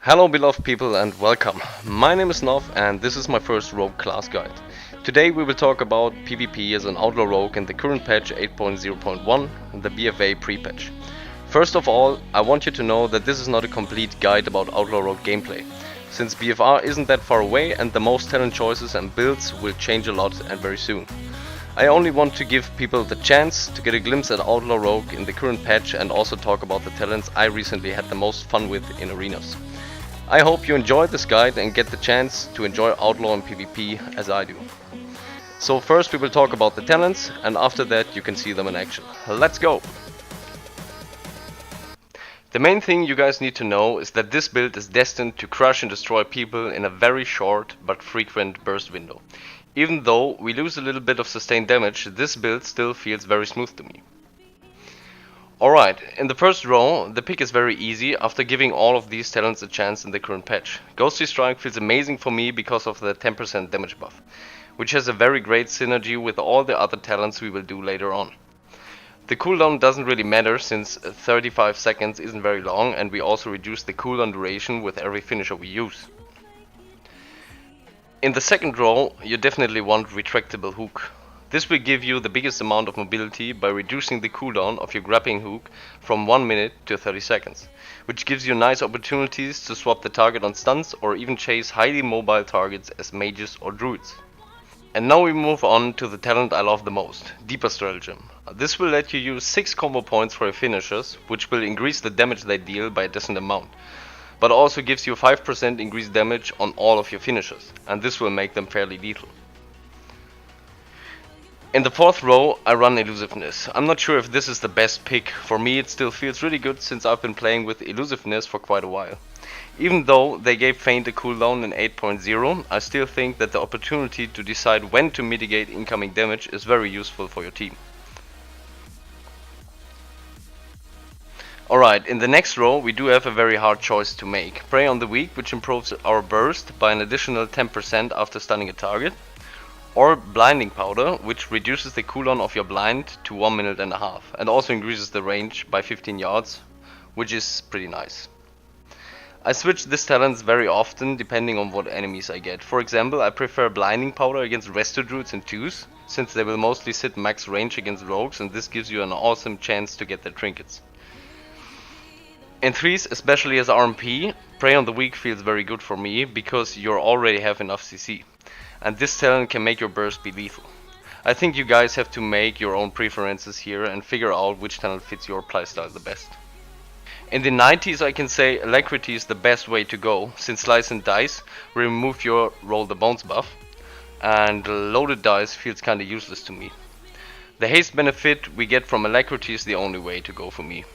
Hello beloved people and welcome. My name is Knoff and this is my first Rogue class guide. Today we will talk about PvP as an Outlaw Rogue in the current patch 8.0.1, the BfA Prepatch. First of all, I want you to know that this is not a complete guide about Outlaw Rogue gameplay, since BFR isn't that far away and the most talent choices and builds will change a lot and very soon. I only want to give people the chance to get a glimpse at Outlaw Rogue in the current patch and also talk about the talents I recently had the most fun with in arenas. I hope you enjoyed this guide and get the chance to enjoy Outlaw and PvP as I do. So first we will talk about the talents and after that you can see them in action. Let's go! The main thing you guys need to know is that this build is destined to crush and destroy people in a very short but frequent burst window. Even though we lose a little bit of sustained damage, this build still feels very smooth to me. Alright, in the first row, the pick is very easy after giving all of these talents a chance in the current patch. Ghostly Strike feels amazing for me because of the 10% damage buff, which has a very great synergy with all the other talents we will do later on. The cooldown doesn't really matter since 35 seconds isn't very long and we also reduce the cooldown duration with every finisher we use. In the second row, you definitely want Retractable Hook. This will give you the biggest amount of mobility by reducing the cooldown of your grappling hook from 1 minute to 30 seconds, which gives you nice opportunities to swap the target on stuns or even chase highly mobile targets as mages or druids. And now we move on to the talent I love the most, Deeper Stratagem. This will let you use 6 combo points for your finishers, which will increase the damage they deal by a decent amount, but also gives you 5% increased damage on all of your finishers, and this will make them fairly lethal. In the fourth row, I run Elusiveness. I'm not sure if this is the best pick. For me it still feels really good since I've been playing with Elusiveness for quite a while. Even though they gave Feint a cooldown in 8.0, I still think that the opportunity to decide when to mitigate incoming damage is very useful for your team. Alright, in the next row we do have a very hard choice to make. Prey on the Weak, which improves our burst by an additional 10% after stunning a target. Or Blinding Powder, which reduces the cooldown of your blind to 1 minute and a half and also increases the range by 15 yards, which is pretty nice. I switch this talent very often depending on what enemies I get. For example, I prefer Blinding Powder against Resto Druids in 2s, since they will mostly sit max range against rogues and this gives you an awesome chance to get their trinkets. In 3s, especially as RMP, Prey on the Weak feels very good for me because you already have enough CC. And this talent can make your burst be lethal. I think you guys have to make your own preferences here and figure out which talent fits your playstyle the best. In the 90s I can say Alacrity is the best way to go, since Slice and Dice remove your Roll the Bones buff, and Loaded Dice feels kinda useless to me. The haste benefit we get from Alacrity is the only way to go for me.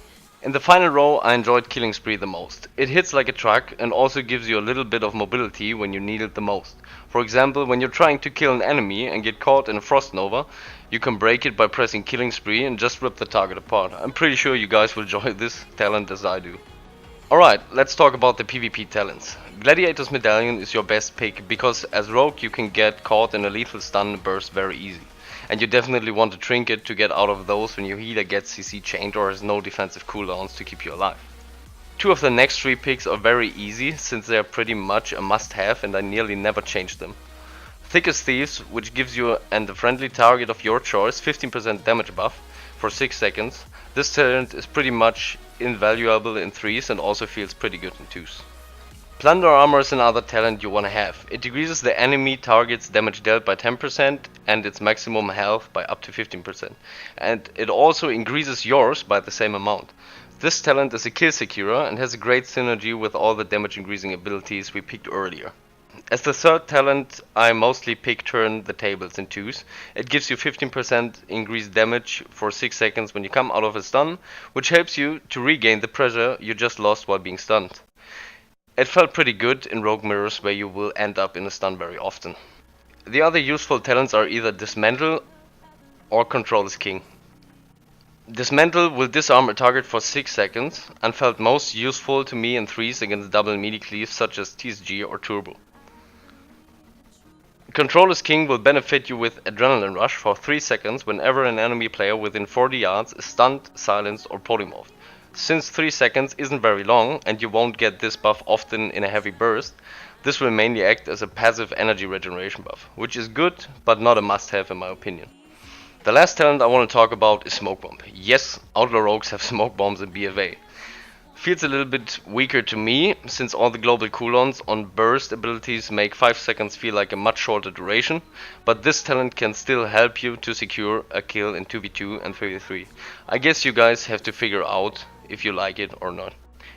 In the final row I enjoyed Killing Spree the most. It hits like a truck and also gives you a little bit of mobility when you need it the most. For example, when you're trying to kill an enemy and get caught in a Frost Nova, you can break it by pressing Killing Spree and just rip the target apart. I'm pretty sure you guys will enjoy this talent as I do. Alright, let's talk about the PvP talents. Gladiator's Medallion is your best pick because as Rogue you can get caught in a lethal stun burst very easy. And you definitely want a trinket to get out of those when your healer gets CC chained or has no defensive cooldowns to keep you alive. Two of the next 3 picks are very easy since they are pretty much a must have and I nearly never change them. Thick as Thieves, which gives you and a friendly target of your choice 15% damage buff for 6 seconds. This talent is pretty much invaluable in 3s and also feels pretty good in 2s. Plunder Armor is another talent you wanna have. It decreases the enemy target's damage dealt by 10% and its maximum health by up to 15%. And it also increases yours by the same amount. This talent is a kill securer and has a great synergy with all the damage increasing abilities we picked earlier. As the third talent, I mostly pick Turn the Tables in 2s. It gives you 15% increased damage for 6 seconds when you come out of a stun, which helps you to regain the pressure you just lost while being stunned. It felt pretty good in Rogue Mirrors where you will end up in a stun very often. The other useful talents are either Dismantle or Control is King. Dismantle will disarm a target for 6 seconds and felt most useful to me in 3s against double melee cleaves such as TSG or Turbo. Control is King will benefit you with Adrenaline Rush for 3 seconds whenever an enemy player within 40 yards is stunned, silenced or polymorphed. Since 3 seconds isn't very long and you won't get this buff often in a heavy burst, this will mainly act as a passive energy regeneration buff, which is good but not a must-have in my opinion. The last talent I want to talk about is Smoke Bomb. Yes, Outlaw Rogues have Smoke Bombs in BfA. Feels a little bit weaker to me, since all the global cooldowns on burst abilities make 5 seconds feel like a much shorter duration, but this talent can still help you to secure a kill in 2v2 and 3v3. I guess you guys have to figure out if you like it or not.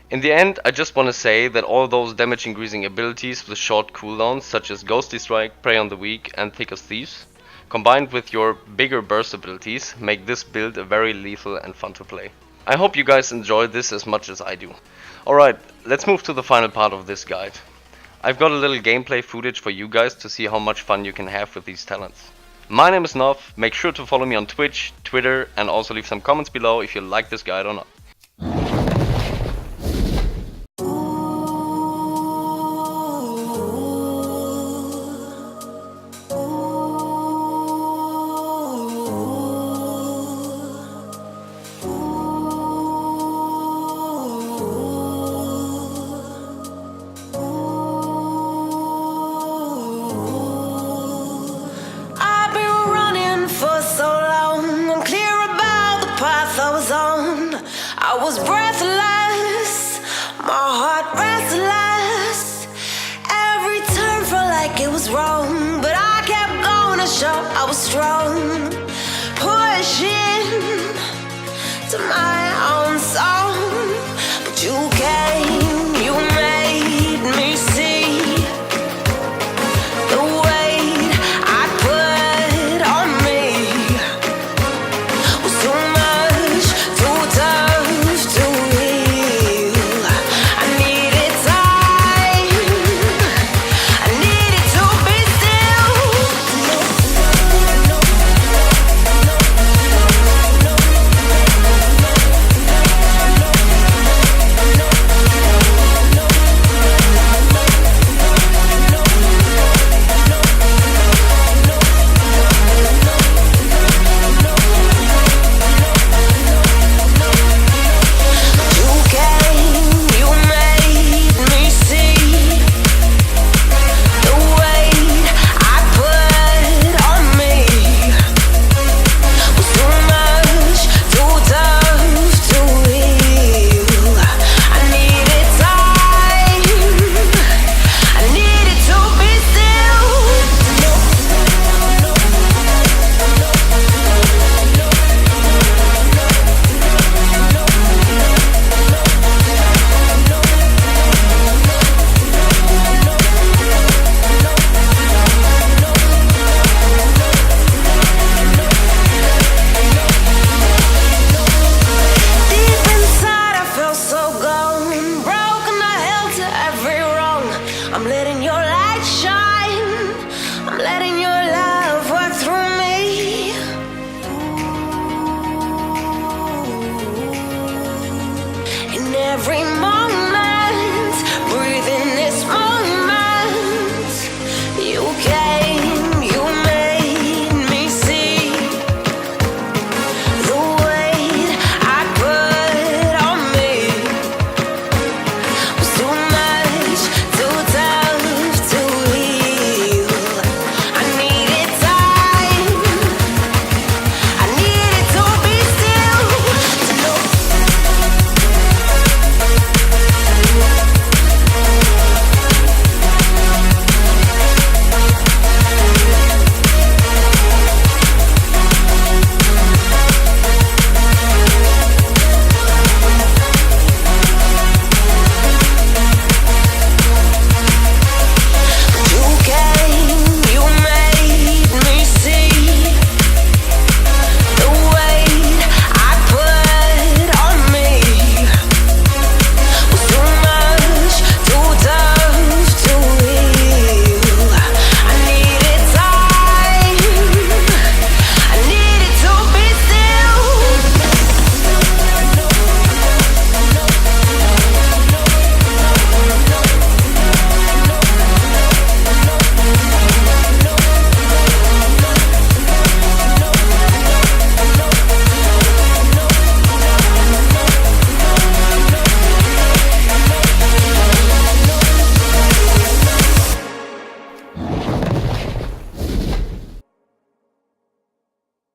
In the end, I just want to say that all those damage increasing abilities with short cooldowns such as Ghostly Strike, Prey on the Weak and Thick as Thieves, combined with your bigger burst abilities, make this build a very lethal and fun to play. I hope you guys enjoyed this as much as I do. Alright, let's move to the final part of this guide. I've got a little gameplay footage for you guys to see how much fun you can have with these talents. My name is Knoff, make sure to follow me on Twitch, Twitter and also leave some comments below if you like this guide or not. I was breathless, my heart restless. Every turn felt like it was wrong, but I kept going to show I was strong. Pushing to my own song, but you